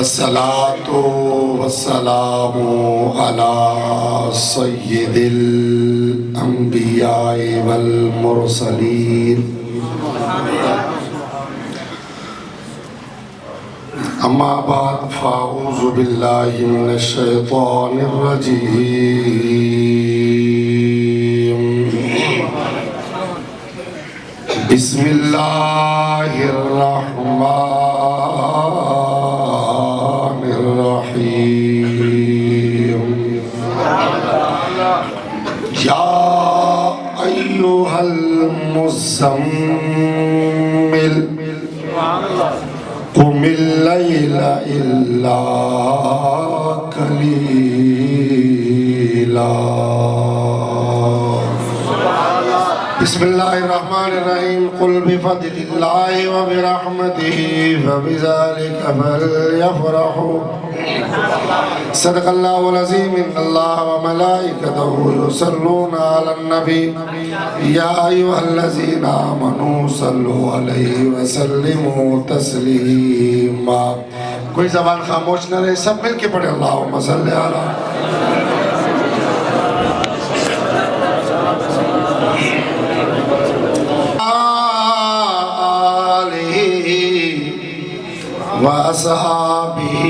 والصلاة والسلام على سيد الأنبياء والمرسلين أما بعد فأعوذ بالله من الشيطان الرجيم بسم الله الرحمن الرحيم يا أيها المزمل قم الليل إلا قليلا بسم الله الرحمن الرحيم قل بفضل الله وبرحمته فبذلك فليفرحوا صدق الله العظيم إن الله وملائكته يصلون على النبي يا أيها الذين آمنوا صلوا عليه وسلموا تسليما کوئی زبان خاموش نہ رہے سب مل کے پڑھے اللہم صلی علی وَأَصْحَابِهِ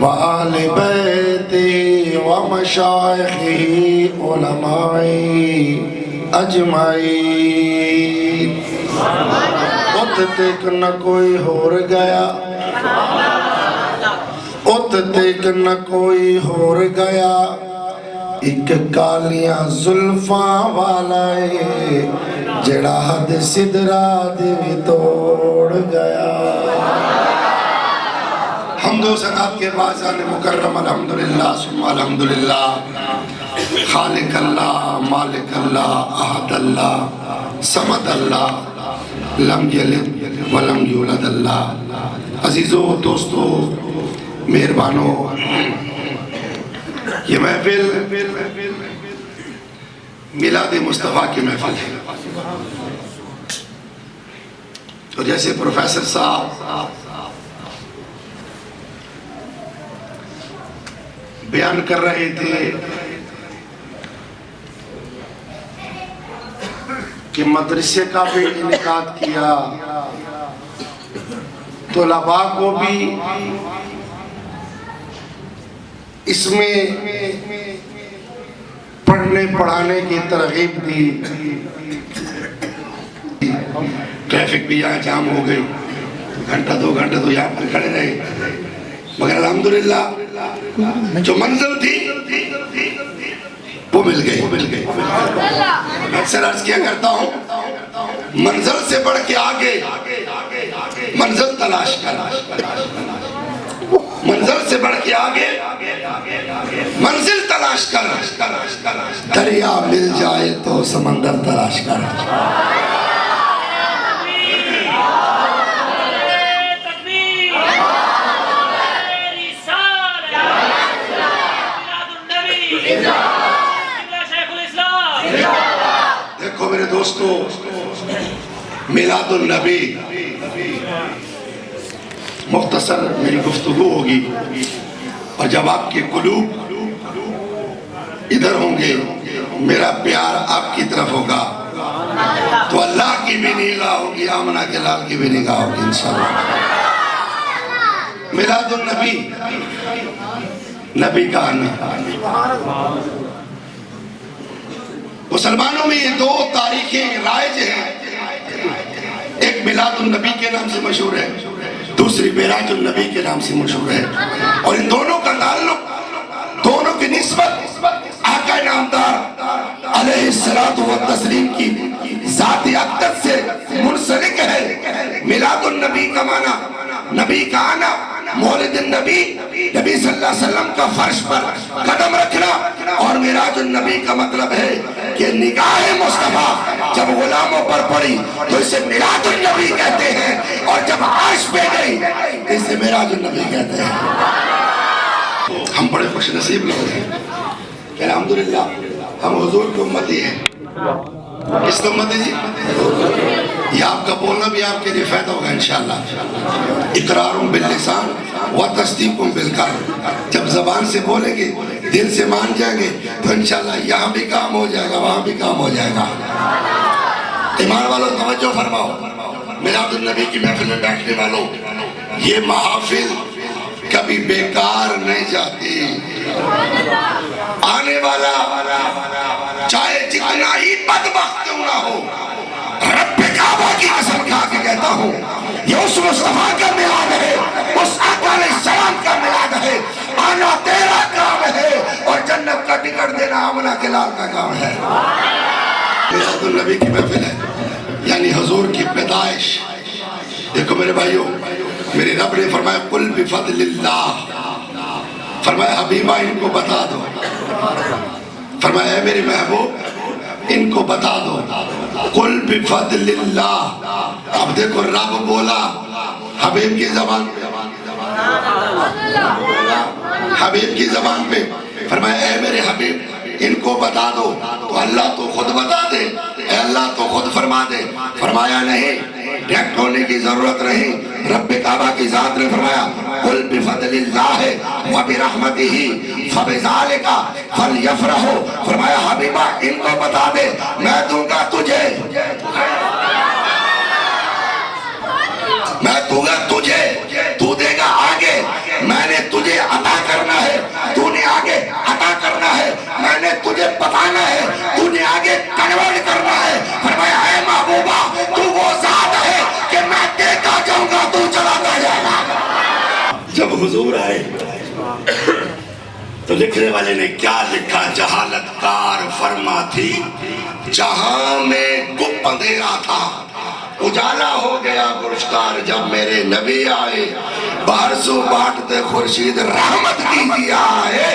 وَآلِ بَيْتِهِ وَمَشَائِخِهِ عُلَمَائِهِ أَجْمَعِينَ ات تک نہ کوئی ہور گیا ات تک نہ کوئی ہور گیا ایک کالیاں زلفاں والا ہے جڑا حد صدرہ دی توڑ گیا حمد و ثناء کے بازان مکرم الحمدللہ ثم الحمدللہ خالق اللہ مالک اللہ احد اللہ صمد اللہ لم یلد ولم یولد اللہ عزیزو دوستو مہربانو یہ محفل میلاد مصطفیٰ کی محفل ہے تو جیسے پروفیسر صاحب بیان کر رہے تھے کہ مدرسے کا بھی انعقاد کیا طلباء کو بھی اس میں پڑھنے پڑھانے کی ترغیب دی ٹریفک بھی یہاں جام ہو گئی گھنٹہ دو گھنٹے تو یہاں پر کھڑے رہے مگر الحمدللہ جو منزل تھی وہ مل گئی میں اکثر عرض کیا کرتا ہوں منزل سے بڑھ کے آگے منزل تلاش کر منزل سے بڑھ کے آگے منزل تلاش کر دریا مل جائے تو سمندر تلاش کر دیکھو میرے دوستو میلاد النبی مختصر میری گفتگو ہوگی اور جب آپ کے قلوب ادھر ہوں گے میرا پیار آپ کی طرف ہوگا تو اللہ کی بھی نگاہ ہوگی آمنہ کے لال کی بھی نگاہ ہوگی انشاءاللہ میلاد النبی نبی کا آنا مسلمانوں میں یہ دو تاریخیں رائج ہیں ایک میلاد النبی کے نام سے مشہور ہے دوسری معراج النبی کے نام سے مشہور ہے اور ان دونوں کا تعلق دونوں کی نسبت آقا نامدار علیہ الصلوۃ والتسلیم کی ذات اقدس سے منسلک ہے میلاد النبی کا معنی نبی کا آنا مولد النبی نبی صلی اللہ علیہ وسلم کا فرش پر قدم رکھنا اور معراج النبی کا مطلب ہے کہ نگاہ مصطفیٰ جب غلاموں پر پڑی تو اسے میلاد النبی کہتے ہیں اور جب عرش پہ گئی اسے معراج النبی کہتے ہیں ہم بڑے خوش نصیب لوگ ہیں الحمدللہ ہم حضور کی امتی ہیں کس کی امتی جی یہ آپ کا بولنا بھی آپ کے لیے فائدہ ہوگا انشاءاللہ. اقرار باللسان و تصدیق بالقلب. جب زبان سے بولیں گے دل سے مان جائیں گے تو انشاءاللہ یہاں بھی کام ہو جائے گا وہاں بھی کام ہو جائے گا. ایمان والوں توجہ فرماؤ. میلاد النبی کی محفل میں بیٹھنے والوں یہ محافل کبھی بیکار نہیں جاتی. آنے والا چاہے جتنا ہی بدبخت کیوں نہ ہو رب کعبہ کی قسم کھا کے کہتا ہوں یہ اس مصطفیٰ کا میلاد ہے, اس آقا علیہ السلام کا میلاد ہے. آنا تیرا کام ہے اور جنت کا ٹکٹ دینا آمنہ کے لال کا کام ہے. میلاد النبی کی محفل ہے یعنی حضور کی پیدائش. دیکھو میرے بھائیوں, میرے رب نے فرمایا قل بفضل اللہ, فرمایا حبیبہ ان کو بتا دو, فرمایا اے میرے محبوب ان کو بتا دو قل بفضل اللہ. اب دیکھو رب بولا حبیب کی زبان پہ, حبیب کی زبان پہ, فرمایا اے میرے حبیب ان کو بتا دو. تو اللہ تو خود بتا دے, اے اللہ تو خود فرما دے. فرمایا نہیں, ڈائریکٹ ہونے کی ضرورت نہیں. رب کعبہ کی ذات نے فرمایا قل بفضل اللہ وبرحمتہ فبذالک فلیفرحوا. فرمایا حبیبہ ان کو بتا دے میں دوں گا تجھے, میں دوں گا تجھے, تو دے گا آگے. میں نے تجھے عطا کرنا ہے, تو نے آگے عطا کرنا ہے. میں نے تجھے بتانا ہے, تو نے آگے کنورٹ کرنا ہے. فرمایا اے محبوبہ تو وہ ذات ہے کہ میں دیتا جاؤں گا تو چلاتا جائے گا. جب حضور آئے تو لکھنے والے نے کیا لکھا, جہالت کار فرما تھی جہاں میں گپ اندھیرا تھا, اجالا ہو گیا گلشتار جب میرے نبی آئے. بارسو بانٹتے خورشید رحمت کیجیے آئے,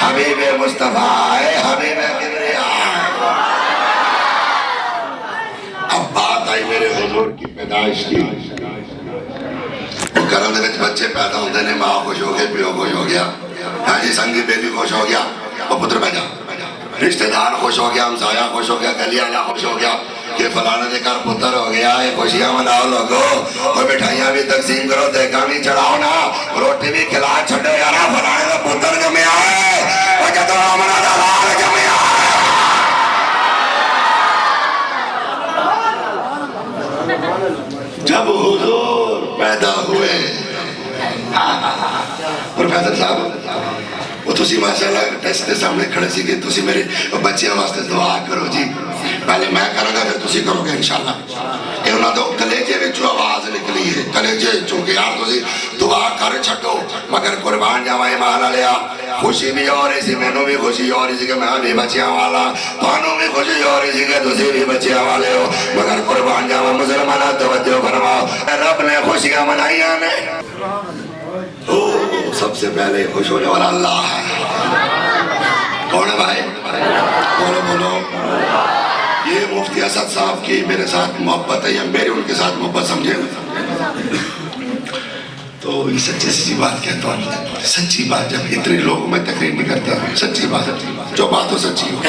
حبیب مصطفیٰ آئے, حبیب کبریا آئے. اب بات آئی میرے حضور کی پیدائش کی. وہ گھروں دے بچے پیدا ہوتے نے, ماں خوش ہو گئے, پیو خوش ہو گیا, ہاں جی سنگی بیبی خوش ہو گیا, اور پتر پیدا, رشتہ دار خوش ہو گیا, ہمسایہ خوش ہو گیا, گلی والا خوش ہو گیا کہ فلانے دے کر پتر ہو گیا. یہ خوشیاں مناؤ لوگو, اور مٹھائیاں بھی تقسیم کرو, دیکھا بھی چڑھاؤ نا, روٹی بھی کھلا چھڑو یارا, فلانے دے پتر جمع آئے, اور جدو آمنہ دا لال جمع آئے. جب حضور پیدا ہوئے, پروفیسر صاحب وہ تسی ماشاءاللہ ٹیسٹ کے سامنے کھڑے سی کہ تسی میرے بچیاں واسطے دعا کرو جی. پہلے میں کروں گا پھر تسی کرو گے انشاءاللہ. یہ انہوں تو کلیجے میں جو آواز نکلی ہے, کلیجے چونکہ یار تسی دعا کر چھٹو, مگر قربان جاواں ایمان لیا خوشی بھی ہو رہی سی, مینوں بھی خوشی ہو رہی سی کہ میں بھی بچیاں والا, تانوں بھی خوشی ہو رہی سی کہ تسی بھی بچیاں والے ہو, مگر قربان جاواں مسلمانہ توجہ فرماؤ, رب نے خوشیاں منائیاں نے. سب سے پہلے خوش ہونے والا اللہ ہے. کون ہے بھائی؟ بولو بولو. یہ مفتی اسد صاحب کی میرے ساتھ محبت ہے یا میرے ان کے ساتھ محبت سمجھے, تو یہ سچی سی بات کہتا ہوں, سچی بات. جب اتنے لوگوں میں تقریر نہیں کرتا, سچی بات, جو بات ہو سچی ہو.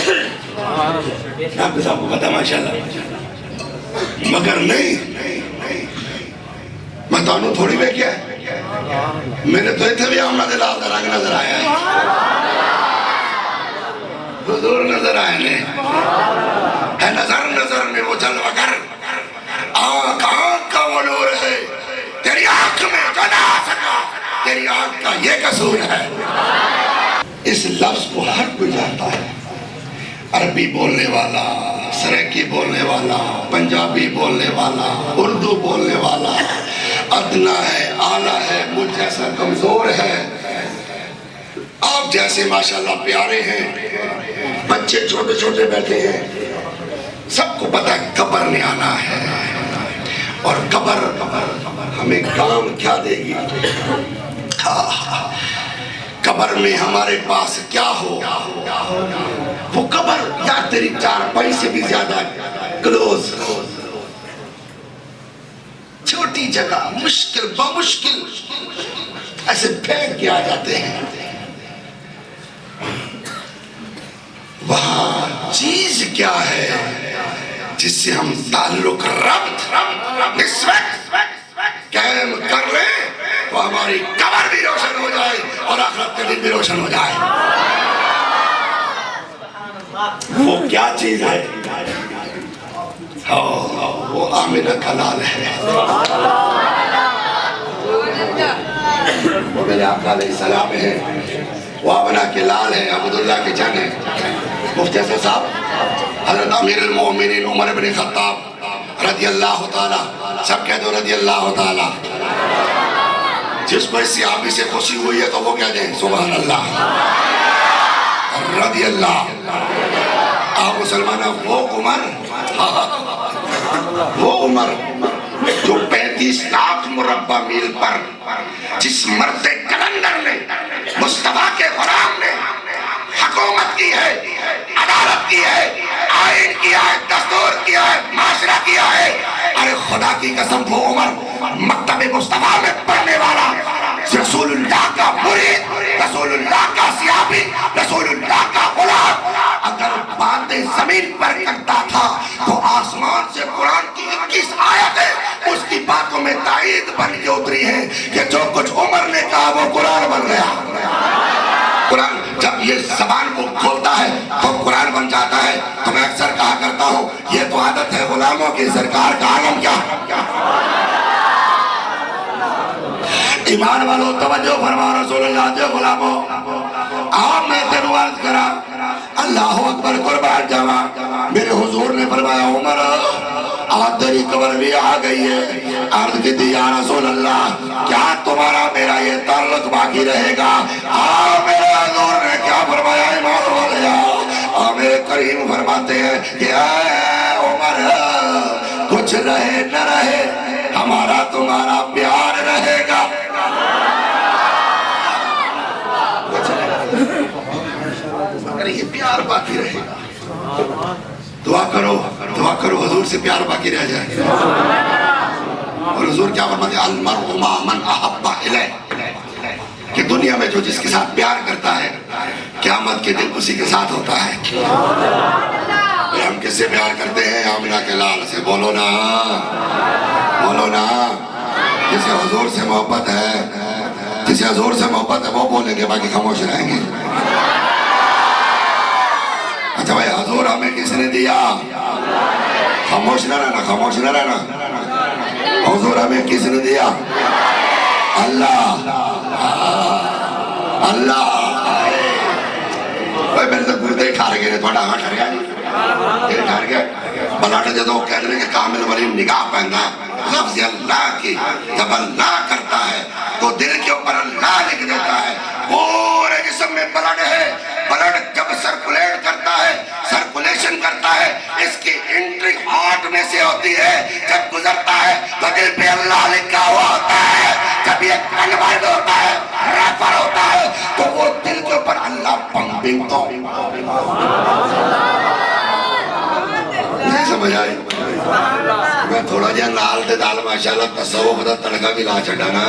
آپ کے صاحب کو پتا ماشاءاللہ, مگر نہیں میں تو تھوڑی بے کیا ہے, میں نے تو اتنے بھی آمنہ دے لال دا رنگ نظر آیا ہے, حضور نظر آئے نے, ہے نظر نظر میں وہ جلوہ گر, آنکھ آنکھ کا وہ نور ہے, تیری آنکھ میں جو نہ آ سکا, تیری آنکھ کا یہ قصور ہے. اس لفظ کو ہر کوئی جانتا ہے, عربی بولنے والا, سریکی بولنے والا, پنجابی بولنے والا, اردو بولنے والا, ادنا ہے, اعلیٰ ہے, مجھ جیسا کمزور ہے, آپ جیسے ماشاءاللہ پیارے ہیں, بچے چھوٹے چھوٹے بیٹھے ہیں, سب کو پتہ ہے قبر نے آنا ہے, اور قبر ہمیں کام کیا دے گی. قبر میں ہمارے پاس کیا ہو, وہ قبر یا تیری چار پائی سے بھی زیادہ کلوز, چھوٹی جگہ, مشکل بمشکل ایسے پھینک کے آ جاتے ہیں. وہاں چیز کیا ہے, جس سے ہم تعلق ربط نسبت قائم کر لیں تو ہماری قبر بھی روشن ہو جائے اور آخرت کے دن بھی روشن ہو جائے. وہ کیا چیز ہے؟ وہ آمنہ کا لال ہے. وہ میرے آقا علیہ السلام ہے. وہ آمنہ کے لال ہے. عبداللہ کے جن ہے. مفتی حسن صاحب حضرت امیر المومنین عمر بن خطاب رضی اللہ تعالی, سب کہہ دو رضی اللہ تعالی. جس کو اس صحابی سے خوشی ہوئی ہے تو وہ کہہ دیں سبحان اللہ رضی اللہ. آپ مسلمانہ وہ عمر جو 35 لاکھ مربع میل پر جس مرد کلندر نے مصطفیٰ کے غلام نے حکومت کی ہے, عدالت کی ہے, آئین کیا ہے, دستور کیا ہے, معاشرہ کیا ہے. ارے خدا کی قسم وہ عمر مکتب مصطفیٰ میں پڑھنے والا, رسول اللہ کا مرید, رسول اللہ کا صحابی, رسول اللہ کا غلام, اگر باتیں زمین پر کرتا تھا تو آسمان سے قرآن کی 21 آیتیں اس کی باتوں میں تائید بن کے اتری ہیں کہ جو کچھ عمر نے کہا وہ قرآن بن گیا. قرآن جب یہ زبان کو کھولتا ہے تو قرآن بن جاتا ہے. تو میں اکثر کہا کرتا ہوں یہ تو عادت ہے غلاموں کی, سرکار کا عالم کیا. ایمان والو توجہ فرما, رسول اللہ دے غلاموں آپ میں تینوں عرض کرا اللہ اکبر قربان جاوا. میرے حضور نے فرمایا عمر آج تیری قبر بھی آ گئی ہے. عرض کی تھی یا رسول اللہ کیا تمہارا میرا یہ تعلق باقی رہے گا؟ میرے حضور نے کیا فرمایا ایمان والیا, میرے کریم فرماتے ہیں کہ اے عمر کچھ رہے نہ رہے ہمارا تمہارا پیار رہے گا. اگر یہ پیار باقی رہے گا, دعا کرو حضور سے پیار باقی رہ جائے. اور حضور کیا فرماتے ہیں المرء مع من احب الیہ, کہ دنیا میں جو جس کے ساتھ پیار کرتا ہے قیامت کے دن اسی کے ساتھ ہوتا ہے. ہم کس سے پیار کرتے ہیں؟ آمنہ کے لال سے. بولو نا بولو نا. جسے حضور سے محبت ہے, جسے حضور سے محبت ہے وہ بولیں گے, باقی خاموش رہیں گے. اچھا بھائی حضور ہمیں کس نے دیا؟ خاموش نہ رہنا, خاموش نہ رہنا. حضور ہمیں کس نے دیا؟ اللہ. اللہ بھائی میرے تو گردے ٹھار گئے, تھوڑا ہاں ٹھار گیا یہ ٹھار گیا. بلاٹے جدو کہہ رہے کہ کامل ولی نگاہ پہننا لفظ اللہ کی جب اللہ کرتا ہے تو دل کے اوپر اللہ لکھ دیتا ہے. پورے جسم میں بلڈ ہے, بلڈ جب سرکولیٹ کرتا ہے, سرکولیشن کرتا ہے, اس کی انٹری ہارٹ میں سے ہوتی ہے. جب گزرتا ہے تو دل پہ اللہ لکھا ہوا ہوتا ہے. جب یہ کنورٹ ہوتا ہے, ریفر ہوتا ہے, تو وہ دل کے اوپر اللہ پمپنگ تو نہیں سمجھ آئی. میں تھوڑا جہاں نال دے دال ماشاءاللہ تصوف دا تڑکا بھی لا چھڑا نا.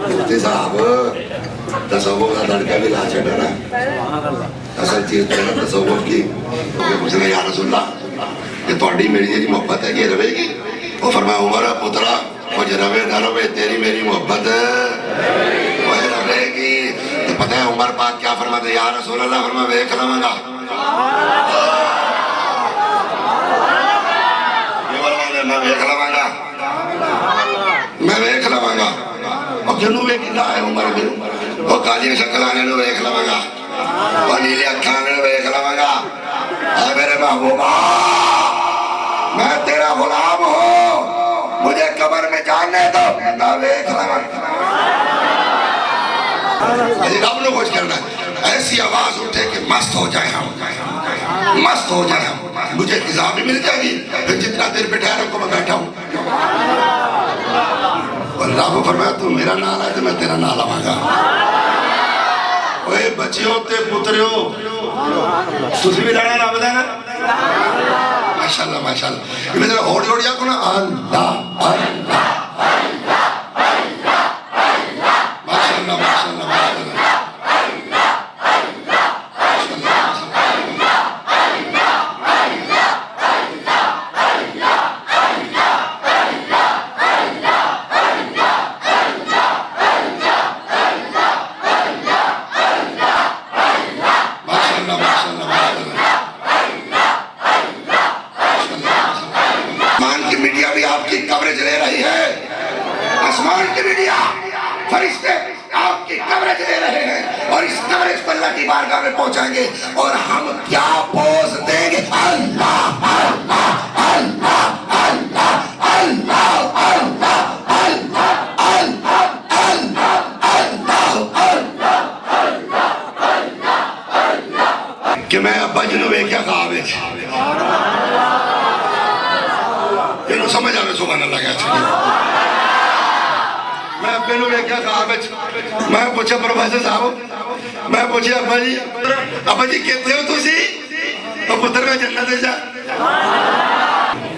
مفتی صاحب تصوف دا تڑکا بھی لا چھڑا نا. اصل چیز تو ہے تصوف کی. مجھے نے یا رسول اللہ یہ توڑی میری جی محبت ہے کہ روے گی؟ وہ فرمایا عمر پترا کچھ روے نہ روے تیری میری محبت وہ روے گی. تو پتہ ہے عمر پاک کیا فرماتے؟ یا رسول اللہ فرمایا ویکھ لواں گا. میں ویکھ لواں گا, میں ویکھ لواں گا. اور جنوں ویکھدا ہے عمر بھی وہ کالی شکلاں نے ویکھ لواں گا, وہ نیلی اکھاں نے ویکھ لواں گا. اے میرے محبوبا میں تیرا غلام ہوں, مجھے قبر میں جانے دو, میں ویکھ لواں گا. رب نے خوش کرنا ہے, ایسی آواز اٹھے کہ مست ہو جائے ہم, مست ہو جائے ہم. مجھے غذا بھی مل جائے گی, پھر جتنا دیر بیٹھا رکھو میں بیٹھا ہوں. اللہ کو فرمایا تو میرا نال ہے تو میں تیرا نال آواں گا. اوے بچیوں تے پتریوں تسی بھی رہنا رب دا نا ماشاءاللہ ماشاءاللہ. یہ میرا ہوڑ ہوڑیا کو نا اللہ اللہ ماشاءاللہ ماشاءاللہ ماشاءاللہ. بارگاہ میں پہنچائیں گے اور ہم کیا پوز دیں گے؟ اللہ اللہ اللہ اللہ اللہ کہ میں ابا جنوں ویکھیا خواب وچ یہ سمجھ آوے سبحان اللہ کیا میں ابے نوں ویکھیا خواب وچ میں پوچھا پروفیسر صاحب میں پوچھا ابا جی کتنے ہو تسی تو پتر میں جنت جا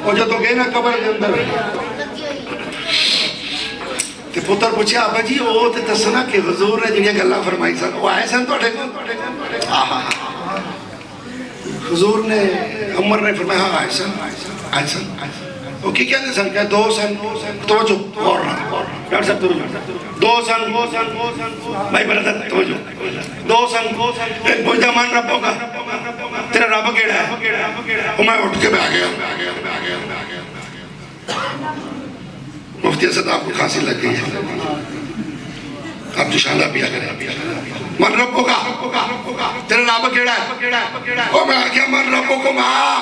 اور جو تو گئے نا قبر کے اندر تے پتر پوچھا ابا جی وہ تے دسنا کہ حضور نے جڑیاں گلاں فرمائی سن وہ آئے سن تواڈے کول حضور نے عمر نے فرمایا ہاں آئے سن وہ کی کہتے سن کہ دو سن توجہ اور ڈاکٹر صاحب توجہ دو سن بھائی برادر توجہ دو سن ایک پوچھتا من رب ہوگا تیرا رب کیڑا ہے وہ میں اٹھ کے بیٹھ گیا مفتی اسد آپ کو کھانسی لگ گئی ہے آپ جو شاندہ پیا کریں من رب ہوگا تیرا رب کیڑا ہے وہ میں آگیا من رب کو ماں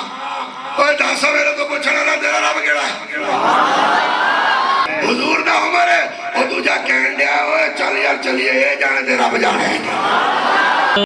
اوہ داسا میرے تو پوچھنا نہ تیرا رب کیڑا ہے حضور دا عمر ہے اور تو جا کہن دیا ہوئے چل یار چلیے یہ جانے تیرا رب جانے